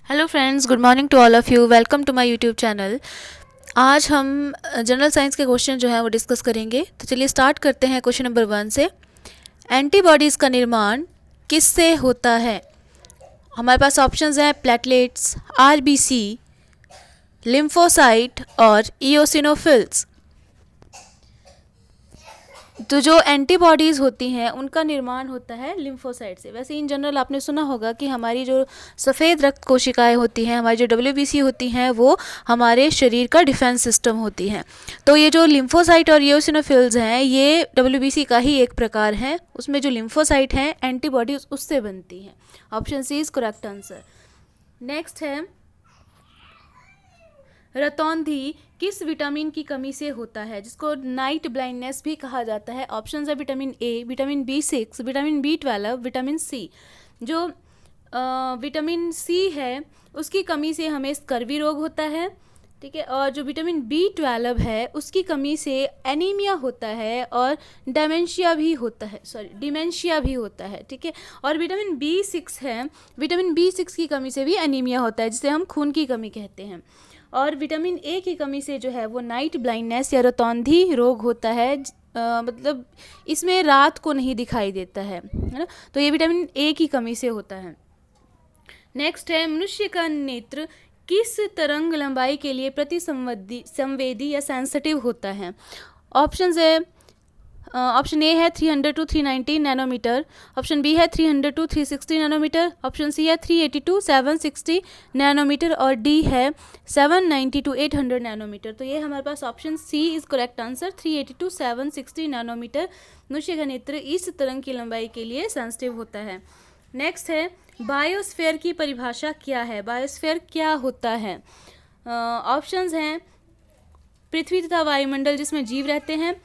Hello friends, good morning to all of you. Welcome to my YouTube channel. आज हम general science के question जो है वो डिस्कस करेंगे। तो चलिए स्टार्ट करते हैं क्वेश्चन नंबर 1 से। एंटीबॉडीज़ का निर्माण किससे होता है? हमारे पास ऑप्शंस हैं प्लेटलेट्स, आरबीसी, लिम्फोसाइट और इओसिनोफिल्स। तो जो एंटीबॉडीज़ होती हैं उनका निर्माण होता है लिम्फोसाइट से। वैसे इन जनरल आपने सुना होगा कि हमारी जो सफ़ेद रक्त कोशिकाएं होती हैं, हमारी जो डब्ल्यूबीसी होती हैं, वो हमारे शरीर का डिफेंस सिस्टम होती हैं। तो ये जो लिम्फोसाइट और इओसिनोफिल्स हैं ये डब्ल्यूबीसी का ही एक प्रकार है। उसमें जो लिम्फोसाइट हैं एंटीबॉडीज उससे बनती हैं। Option C is correct answer. Next है रतौंधी किस विटामिन की कमी से होता है, जिसको नाइट ब्लाइंडनेस भी कहा जाता है? ऑप्शन है vitamin A, vitamin B6, vitamin B12, vitamin C. जो विटामिन सी है उसकी कमी से हमें स्कर्वी रोग होता है, ठीक है। और जो विटामिन B12 है उसकी कमी से एनीमिया होता है और डिमेंशिया भी होता है, ठीक है। और विटामिन B6 है, विटामिन B6 की कमी से भी एनीमिया होता है, जिसे हम खून की कमी कहते हैं। और विटामिन ए की कमी से जो है वो नाइट ब्लाइंडनेस या रतौंधी रोग होता है। मतलब इसमें रात को नहीं दिखाई देता है ना। तो ये विटामिन ए की कमी से होता है। नेक्स्ट है मनुष्य का नेत्र किस तरंग लंबाई के लिए संवेदी या सेंसिटिव होता है? ऑप्शंस है ऑप्शन ए है 300 to 390 नैनोमीटर, ऑप्शन बी है 300 to 360 नैनोमीटर, ऑप्शन सी है 380 to 760 नैनोमीटर और डी है 790 to 800 नैनोमीटर। तो ये हमारे पास option C is correct answer. 380 to 760 nanometre मनुष्य का नेत्र इस तरंग की लंबाई के लिए सेंसिटिव होता है। नेक्स्ट है बायोस्फीयर की परिभाषा क्या है? बायोस्फीयर क्या होता है? ऑप्शंस हैं पृथ्वी तथा वायुमंडल जिसमें जीव रहते हैं,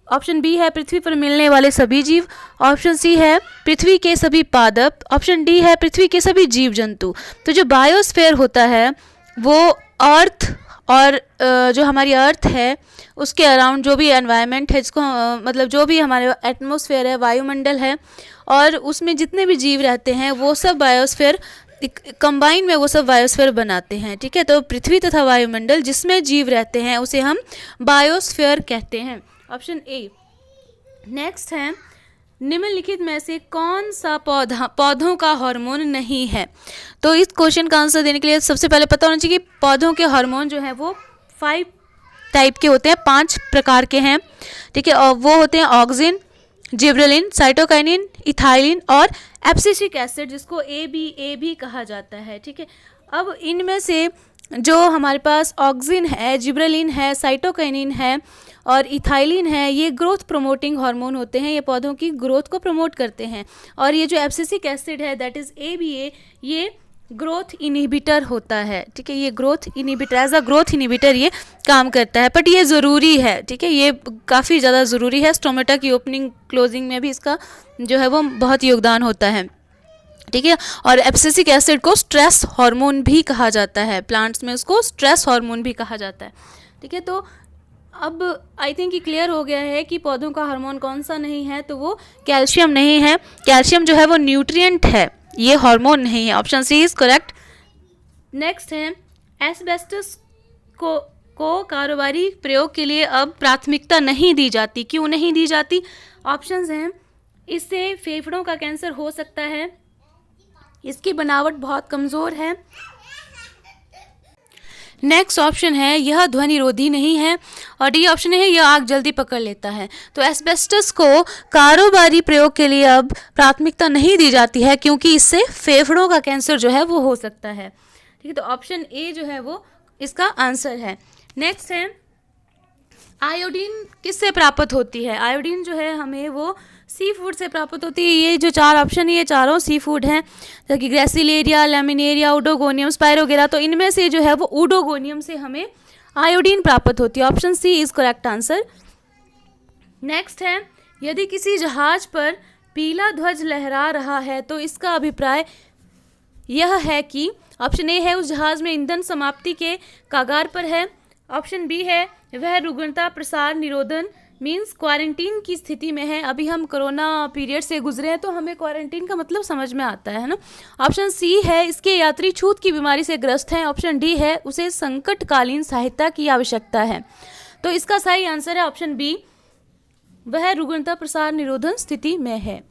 ऑप्शन बी है पृथ्वी पर मिलने वाले सभी जीव, ऑप्शन सी है पृथ्वी के सभी पादप, ऑप्शन डी है पृथ्वी के सभी जीव जंतु। तो जो बायोस्फीयर होता है वो अर्थ और जो हमारी अर्थ है उसके अराउंड जो भी एनवायरनमेंट है, जिसको मतलब जो भी हमारे एटमॉस्फेयर है, वायुमंडल है, और उसमें जितने भी जीव रहते हैं वो सब बायोस्फीयर कंबाइन में वो सब बायोस्फीयर बनाते हैं, ठीक है। तो पृथ्वी तथा वायुमंडल जिसमें जीव रहते हैं उसे हम बायोस्फीयर कहते हैं। Option A. नेक्स्ट है निम्नलिखित में से कौन सा पौधों का हार्मोन नहीं है? तो इस क्वेश्चन का आंसर देने के लिए सबसे पहले पता होना चाहिए कि पौधों के हार्मोन जो है वो 5 टाइप के होते हैं, 5 प्रकार के हैं, ठीक है। और वो होते हैं ऑक्सिन, जिब्रेलिन, साइटोकाइनिन, इथाइलिन और एब्सिसिक एसिड, जिसको ए भी कहा जाता है, ठीक है। अब इनमें से जो हमारे पास ऑक्सिन है, जिब्रेलिन है, साइटोकाइनिन है और इथाइलिन है, ये ग्रोथ प्रमोटिंग हार्मोन होते हैं, ये पौधों की ग्रोथ को प्रमोट करते हैं। और ये जो एब्सिसिक एसिड है दैट इज़ ABA, ये ग्रोथ इनहिबिटर होता है, ठीक है। ये growth inhibitor, as a growth inhibitor ये काम करता है, बट ये ज़रूरी है, ठीक है। ये काफ़ी ज़्यादा ज़रूरी है। स्टोमेटा की ओपनिंग क्लोजिंग में भी इसका जो है वो बहुत योगदान होता है, ठीक है। और एब्सिसिक एसिड को स्ट्रेस हार्मोन भी कहा जाता है, प्लांट्स में उसको स्ट्रेस हार्मोन भी कहा जाता है, ठीक है। तो अब आई थिंक ये क्लियर हो गया है कि पौधों का हार्मोन कौन सा नहीं है, तो वो कैल्शियम नहीं है। कैल्शियम जो है वो न्यूट्रिएंट है, ये हार्मोन नहीं है। Option C is correct. Next है एस्बेस्टस को कारोबारी प्रयोग के लिए अब प्राथमिकता नहीं दी जाती, क्यों नहीं दी जाती? ऑप्शंस हैं इससे फेफड़ों का कैंसर हो सकता है, इसकी बनावट बहुत कमज़ोर है, नेक्स्ट ऑप्शन है यह ध्वनिरोधी नहीं है, और डी ऑप्शन है यह आग जल्दी पकड़ लेता है। तो एस्बेस्टस को कारोबारी प्रयोग के लिए अब प्राथमिकता नहीं दी जाती है क्योंकि इससे फेफड़ों का कैंसर जो है वो हो सकता है, ठीक है। तो ऑप्शन ए जो है वो इसका आंसर है। नेक्स्ट है आयोडीन किससे प्राप्त होती है? आयोडीन जो है हमें वो सी फूड से प्राप्त होती है। ये जो 4 ऑप्शन है ये चारों सी फूड हैं, जैसे कि ग्रेसिलेरिया, लेमिनेरिया, उडोगोनियम, स्पायरोगेरा। तो इनमें से जो है वो उडोगोनियम से हमें आयोडीन प्राप्त होती है। Option C is correct answer. Next है यदि किसी जहाज पर पीला ध्वज लहरा रहा है तो इसका अभिप्राय यह है कि ऑप्शन ए है उस जहाज में ईंधन समाप्ति के कगार पर है, ऑप्शन बी है वह रुग्णता प्रसार निरोधन मीन्स क्वारंटीन की स्थिति में है। अभी हम कोरोना पीरियड से गुजरे हैं तो हमें क्वारंटीन का मतलब समझ में आता है ना। ऑप्शन सी है इसके यात्री छूत की बीमारी से ग्रस्त हैं। ऑप्शन डी है उसे संकटकालीन सहायता की आवश्यकता है। तो इसका सही आंसर है ऑप्शन बी, वह रुग्णता प्रसार निरोधन स्थिति में है।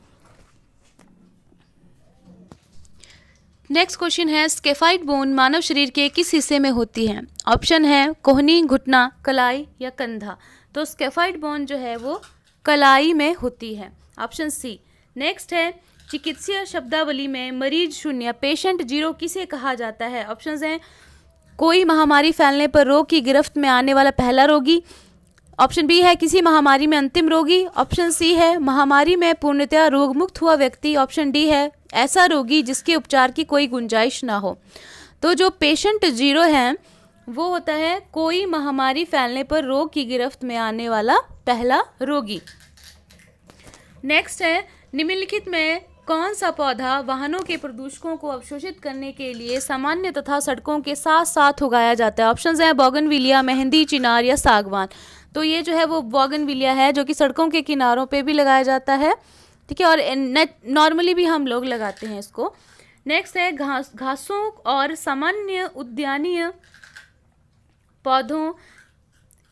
नेक्स्ट क्वेश्चन है स्केफाइड बोन मानव शरीर के किस हिस्से में होती है। ऑप्शन है कोहनी, घुटना, कलाई या कंधा। तो स्केफाइड बोन जो है वो कलाई में होती है, ऑप्शन सी। नेक्स्ट है चिकित्सीय शब्दावली में मरीज शून्य पेशेंट जीरो किसे कहा जाता है। ऑप्शंस हैं कोई महामारी फैलने पर रोग की गिरफ्त में आने वाला पहला रोगी। ऑप्शन बी है किसी महामारी में अंतिम रोगी। ऑप्शन सी है महामारी में पूर्णतया रोग मुक्त हुआ व्यक्ति। ऑप्शन डी है ऐसा रोगी जिसके उपचार की कोई गुंजाइश ना हो। तो जो पेशेंट जीरो है वो होता है कोई महामारी फैलने पर रोग की गिरफ्त में आने वाला पहला रोगी। नेक्स्ट है निम्नलिखित में कौन सा पौधा वाहनों के प्रदूषकों को अवशोषित करने के लिए सामान्य तथा सड़कों के साथ साथ उगाया जाता है। ऑप्शंस हैं बोगनविलिया, मेहंदी, चिनार या सागवान। तो ये जो है वो बोगनविलिया है जो कि सड़कों के किनारों पे भी लगाया जाता है, ठीक है, और नॉर्मली भी हम लोग लगाते हैं इसको। नेक्स्ट है घासों और सामान्य उद्यानीय पौधों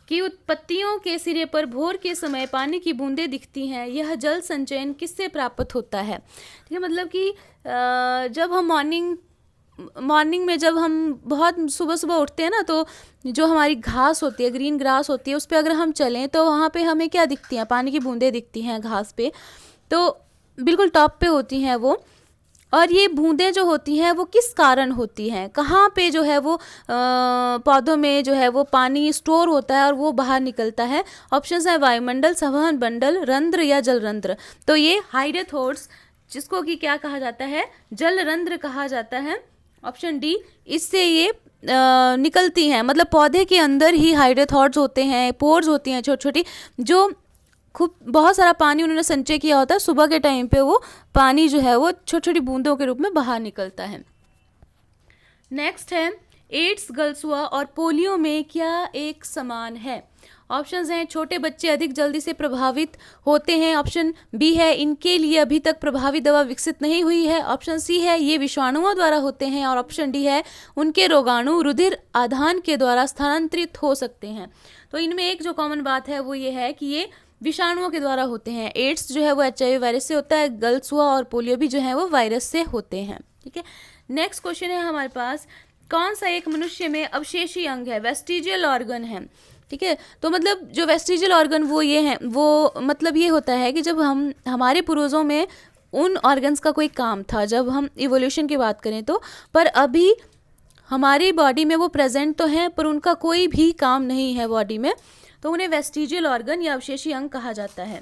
की उत्पत्तियों के सिरे पर भोर के समय पानी की बूंदें दिखती हैं। यह जल संचयन किससे प्राप्त होता है। ठीक है, मतलब कि जब हम मॉर्निंग में जब हम बहुत सुबह सुबह उठते हैं ना, तो जो हमारी घास होती है, ग्रीन ग्रास होती है, उस पर अगर हम चलें तो वहाँ पे हमें क्या दिखती हैं, पानी की बूंदें दिखती हैं घास पे। तो बिल्कुल टॉप पे होती हैं वो, और ये बूंदें जो होती हैं वो किस कारण होती हैं, कहाँ पे जो है वो पौधों में जो है वो पानी स्टोर होता है और वो बाहर निकलता है। ऑप्शंस है वायुमंडल, संवहन मंडल, रंध्र या जलरंध्र। तो ये हाइड्रोथोर्स जिसको कि क्या कहा जाता है, जलरंध्र कहा जाता है। ऑप्शन डी, इससे ये निकलती हैं, मतलब पौधे के अंदर ही हाइड्रोथोर्स होते हैं, पोर्स होती हैं छोटी छोटी, जो खूब बहुत सारा पानी उन्होंने संचय किया होता है, सुबह के टाइम पे वो पानी जो है वो छोटी छोटी बूंदों के रूप में बाहर निकलता है। नेक्स्ट है एड्स, गलसुआ और पोलियो में क्या एक समान है। ऑप्शंस हैं छोटे बच्चे अधिक जल्दी से प्रभावित होते हैं। ऑप्शन बी है इनके लिए अभी तक प्रभावी दवा विकसित नहीं हुई है। ऑप्शन सी है ये विषाणुओं द्वारा होते हैं, और ऑप्शन डी है उनके रोगाणु रुधिर आधान के द्वारा स्थानांतरित हो सकते हैं। तो इनमें एक जो कॉमन बात है वो ये है कि ये विषाणुओं के द्वारा होते हैं। एड्स जो है वो HIV वायरस से होता है, गलसुआ और पोलियो भी जो है वो वायरस से होते हैं, ठीक है। नेक्स्ट क्वेश्चन है हमारे पास, कौन सा एक मनुष्य में अवशेषी अंग है, वेस्टिजियल ऑर्गन है, ठीक है। तो मतलब जो वेस्टिजियल ऑर्गन वो ये है, वो मतलब ये होता है कि जब हमारे पूर्वजों में उन ऑर्गन्स का कोई काम था, जब हम इवोल्यूशन की बात करें तो, पर अभी हमारी बॉडी में वो प्रेजेंट तो हैं पर उनका कोई भी काम नहीं है बॉडी में, तो उन्हें वेस्टिजियल ऑर्गन या अवशेषी अंग कहा जाता है।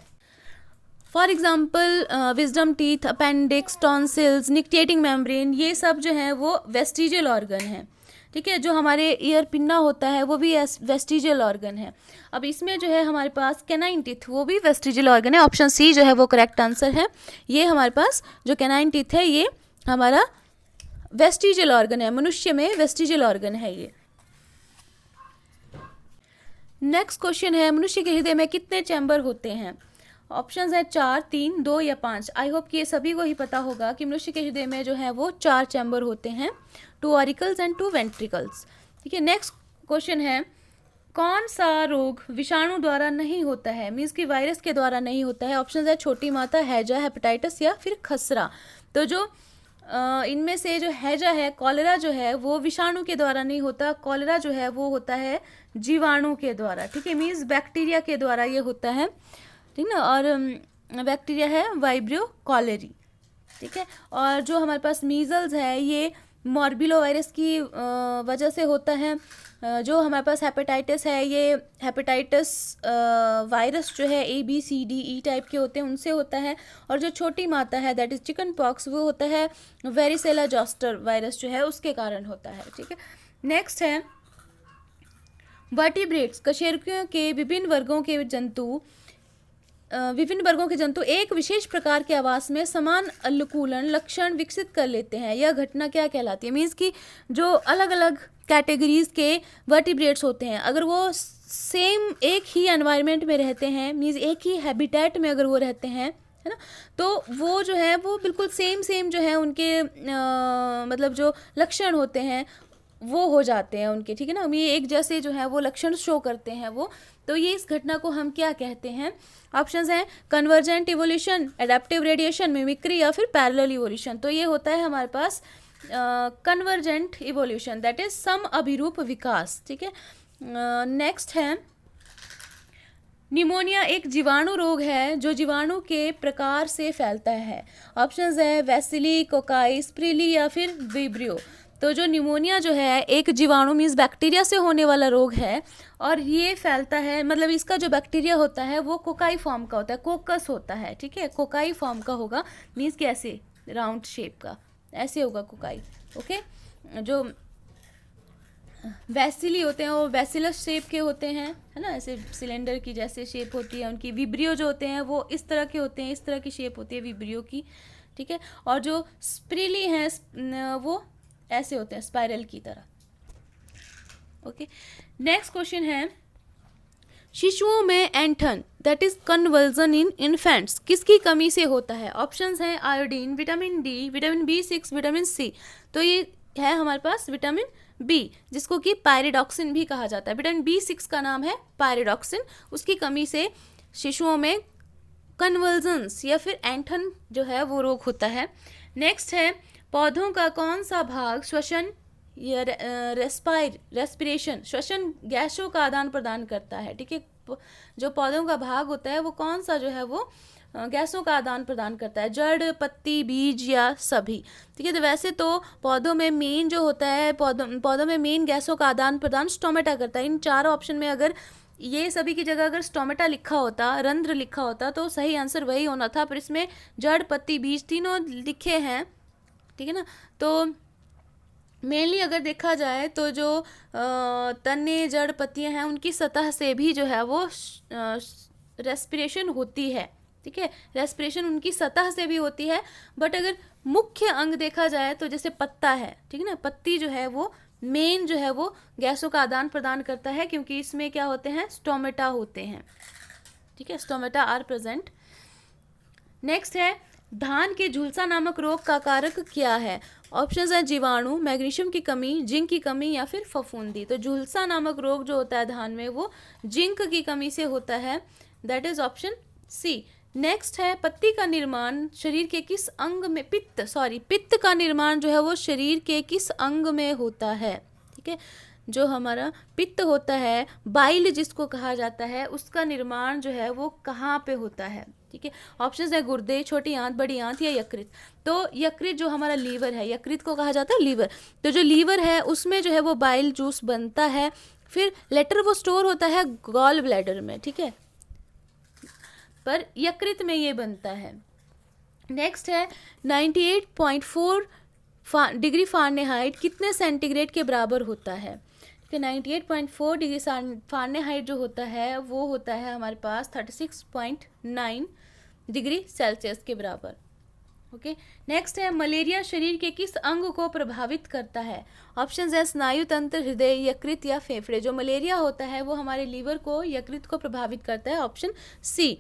For example wisdom teeth, appendix, tonsils, nictitating membrane, ये सब जो है वो वेस्टिजियल ऑर्गन है, ठीक है। जो हमारे ईयर पिन्ना होता है वो भी वेस्टिजियल ऑर्गन है। अब इसमें जो है हमारे पास कैनाइन टीथ, वो भी वेस्टिजियल ऑर्गन है। ऑप्शन सी जो है वो करेक्ट आंसर है। ये हमारे पास जो कैनाइन टीथ है ये हमारा वेस्टिजियल ऑर्गन है, मनुष्य में वेस्टिजियल ऑर्गन है ये। नेक्स्ट क्वेश्चन है मनुष्य के हृदय में कितने चैम्बर होते हैं। ऑप्शंस है 4, 3, 2 या 5। आई होप कि ये सभी को ही पता होगा कि मनुष्य के हृदय में जो है वो 4 चैम्बर होते हैं, 2 ऑरिकल्स एंड 2 वेंट्रिकल्स, ठीक है। नेक्स्ट क्वेश्चन है कौन सा रोग विषाणु द्वारा नहीं होता है, मीन्स कि वायरस के द्वारा नहीं होता है। ऑप्शन है छोटी माता, हैजा, हेपेटाइटिस या फिर खसरा। तो जो इनमें से जो हैजा है, कॉलेरा जो है वो विषाणु के द्वारा नहीं होता, कॉलेरा जो है वो होता है जीवाणु के द्वारा, ठीक है, मीन्स बैक्टीरिया के द्वारा ये होता है, ठीक ना। और बैक्टीरिया है वाइब्रियो कॉलेरी, ठीक है। और जो हमारे पास मीजल्स है ये मॉर्बिलो वायरस की वजह से होता है। जो हमारे पास हेपेटाइटिस है ये हेपेटाइटिस वायरस जो है ABCDE टाइप के होते हैं उनसे होता है। और जो छोटी माता है दैट इज चिकन पॉक्स, वो होता है वेरिसेला जोस्टर वायरस जो है उसके कारण होता है, ठीक है। नेक्स्ट है वर्टिब्रेट्स, कशेरुकियों के विभिन्न वर्गों के जंतु विभिन्न वर्गों के जंतु एक विशेष प्रकार के आवास में समान अनुकूलन लक्षण विकसित कर लेते हैं, यह घटना क्या कहलाती है? मीन्स कि जो अलग अलग कैटेगरीज के वर्टिब्रेट्स होते हैं, अगर वो सेम एक ही एनवायरनमेंट में रहते हैं, मीन्स एक ही हैबिटेट में अगर वो रहते हैं, है ना, तो वो जो है वो बिल्कुल सेम जो है उनके मतलब जो लक्षण होते हैं वो हो जाते हैं उनके, ठीक है ना, ये एक जैसे जो है वो लक्षण शो करते हैं वो। तो ये इस घटना को हम क्या कहते हैं? ऑप्शंस हैं convergent evolution, adaptive radiation, mimicry या फिर पैरेलल इवोल्यूशन। तो ये होता है हमारे पास कन्वर्जेंट इवोल्यूशन, दैट इज सम अभिरूप विकास, ठीक है। नेक्स्ट है निमोनिया एक जीवाणु रोग है जो जीवाणु के प्रकार से फैलता है। ऑप्शंस है वैसिली, कोकाई, स्प्रिली या फिर विब्रियो। तो जो निमोनिया जो है एक जीवाणु मीन्स बैक्टीरिया से होने वाला रोग है और ये फैलता है, मतलब इसका जो बैक्टीरिया होता है वो कोकाई फॉर्म का होता है, कोकस होता है, ठीक है, कोकाई फॉर्म का होगा, मीन्स कि ऐसे राउंड शेप का ऐसे होगा कोकाई, ओके। जो वैसिली होते हैं वो वैसिलस शेप के होते हैं, है ना, ऐसे सिलेंडर की जैसे शेप होती है उनकी। विब्रियो जो होते हैं वो इस तरह के होते हैं, इस तरह की शेप होती है विब्रियो की, ठीक है। और जो स्प्रिली हैं वो ऐसे होते हैं स्पाइरल की तरह, ओके। नेक्स्ट क्वेश्चन है शिशुओं में एंठन that is convulsion in infants किसकी कमी से होता है? ऑप्शंस हैं iodine, vitamin D, vitamin B6, vitamin C. तो ये है हमारे पास विटामिन बी जिसको कि पायरिडॉक्सिन भी कहा जाता है। विटामिन B6 का नाम है पायरिडॉक्सिन, उसकी कमी से शिशुओं में कन्वर्जन्स या फिर एंठन जो है वो रोग होता है। नेक्स्ट है पौधों का कौन सा भाग श्वसन या रेस्पिरेशन श्वसन गैसों का आदान प्रदान करता है, ठीक है। जो पौधों का भाग होता है वो कौन सा जो है वो गैसों का आदान प्रदान करता है? जड़, पत्ती, बीज या सभी, ठीक है। तो वैसे तो पौधों में मेन जो होता है पौधों में मेन गैसों का आदान प्रदान स्टोमेटा करता है। इन चारों ऑप्शन में अगर ये सभी की जगह अगर स्टोमेटा लिखा होता, रंध्र लिखा होता तो सही आंसर वही होना था, पर इसमें जड़, पत्ती, बीज तीनों लिखे हैं, ठीक है ना। तो मेनली अगर देखा जाए तो जो तने, जड़, पत्तियां हैं उनकी सतह से भी जो है वो रेस्पिरेशन होती है, ठीक है, रेस्पिरेशन उनकी सतह से भी होती है। बट अगर मुख्य अंग देखा जाए तो जैसे पत्ता है, ठीक है ना, पत्ती जो है वो मेन जो है वो गैसों का आदान प्रदान करता है क्योंकि इसमें क्या होते हैं? स्टोमेटा होते हैं, ठीक है, स्टोमेटा आर प्रेजेंट। नेक्स्ट है धान के झुलसा नामक रोग का कारक क्या है? ऑप्शंस है जीवाणु, मैग्नीशियम की कमी, जिंक की कमी या फिर फफूंदी। तो झुलसा नामक रोग जो होता है धान में वो जिंक की कमी से होता है, that is option C. Next है पत्ती का निर्माण शरीर के किस अंग में पित्त का निर्माण जो है वो शरीर के किस अंग में होता है, ठीक है। जो हमारा पित्त होता है, बाइल जिसको कहा जाता है, उसका निर्माण जो है वो कहाँ पे होता है, ठीक है। ऑप्शंस है गुर्दे, छोटी आंत, बड़ी आंत या यकृत। तो यकृत जो हमारा लीवर है, यकृत को कहा जाता है लीवर। तो जो लीवर है उसमें जो है वो बाइल जूस बनता है, फिर लेटर वो स्टोर होता है गॉल ब्लैडर में, ठीक है, पर यकृत में ये बनता है। नेक्स्ट है 98.4 डिग्री फ़ारेनहाइट कितने सेंटीग्रेड के बराबर होता है? 98.4 डिग्री फ़ारेनहाइट जो होता है वो होता है हमारे पास 36.9 डिग्री सेल्सियस के बराबर, ओके। नेक्स्ट है मलेरिया शरीर के किस अंग को प्रभावित करता है? ऑप्शंस है स्नायु तंत्र, हृदय, यकृत या फेफड़े। जो मलेरिया होता है वो हमारे लीवर को, यकृत को प्रभावित करता है, ऑप्शन सी।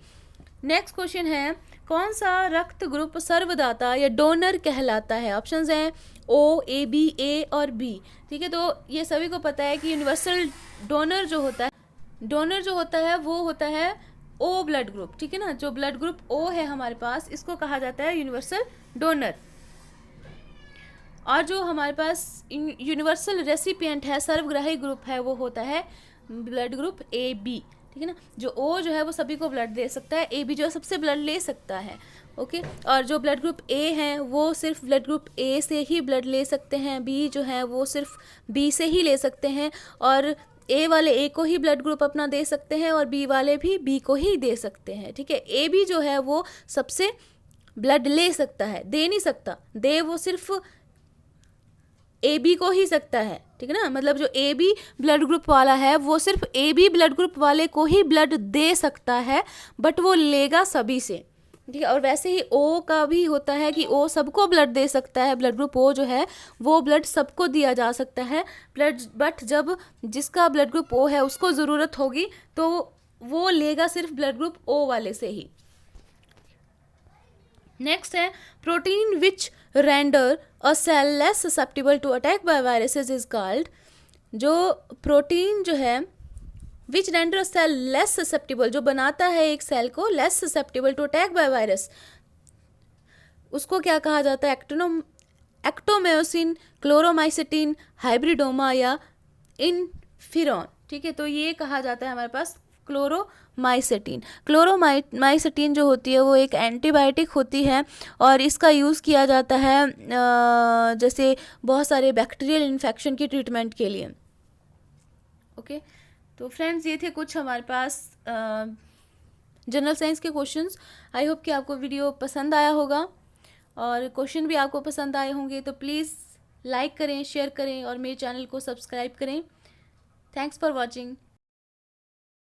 नेक्स्ट क्वेश्चन है कौन सा रक्त ग्रुप सर्वदाता या डोनर कहलाता है? ऑप्शंस हैं O, A, B, A और B, ठीक है। तो ये सभी को पता है कि यूनिवर्सल डोनर जो होता है वो होता है O ब्लड ग्रुप, ठीक है ना। जो ब्लड ग्रुप O है हमारे पास इसको कहा जाता है यूनिवर्सल डोनर। और जो हमारे पास यूनिवर्सल रेसिपिएंट है, सर्वग्राही ग्रुप है, वो होता है ब्लड ग्रुप AB, ठीक है ना। जो O जो है वो सभी को ब्लड दे सकता है, AB जो है सबसे ब्लड ले सकता है, ओके। और जो ब्लड ग्रुप A है वो सिर्फ ब्लड ग्रुप A से ही ब्लड ले सकते हैं, B जो है वो सिर्फ B से ही ले सकते हैं, और A वाले A को ही ब्लड ग्रुप अपना दे सकते हैं और B वाले भी B को ही दे सकते हैं, ठीक है। AB जो है वो सबसे ब्लड ले सकता है, दे नहीं सकता, दे वो सिर्फ ए बी को ही सकता है, ठीक है ना। मतलब जो ए बी ब्लड ग्रुप वाला है वो सिर्फ ए बी ब्लड ग्रुप वाले को ही ब्लड दे सकता है, बट वो लेगा सभी से, ठीक है। और वैसे ही ओ का भी होता है कि ओ सबको ब्लड दे सकता है, ब्लड ग्रुप ओ जो है वो ब्लड सबको दिया जा सकता है ब्लड, बट जब जिसका ब्लड ग्रुप ओ है उसको ज़रूरत होगी तो वो लेगा सिर्फ ब्लड ग्रुप ओ वाले से ही। नेक्स्ट है protein which render a cell less susceptible to attack by viruses is called. जो प्रोटीन जो है which render a cell less susceptible, जो बनाता है एक सेल को less susceptible to attack by virus, उसको क्या कहा जाता है? एक्टोमायोसिन, क्लोरोमाइसिटिन, हाइब्रिडोमा या इनफिरॉन, ठीक है। तो ये कहा जाता है हमारे पास क्लोरोमाइसिटिन। क्लोरोमाइसिटिन जो होती है वो एक एंटीबायोटिक होती है और इसका यूज़ किया जाता है जैसे बहुत सारे बैक्टीरियल इन्फेक्शन की ट्रीटमेंट के लिए। ओके, तो फ्रेंड्स ये थे कुछ हमारे पास जनरल साइंस के क्वेश्चंस। आई होप कि आपको वीडियो पसंद आया होगा और क्वेश्चन भी आपको पसंद आए होंगे। तो प्लीज़ लाइक करें, शेयर करें और मेरे चैनल को सब्सक्राइब करें। Thanks for watching.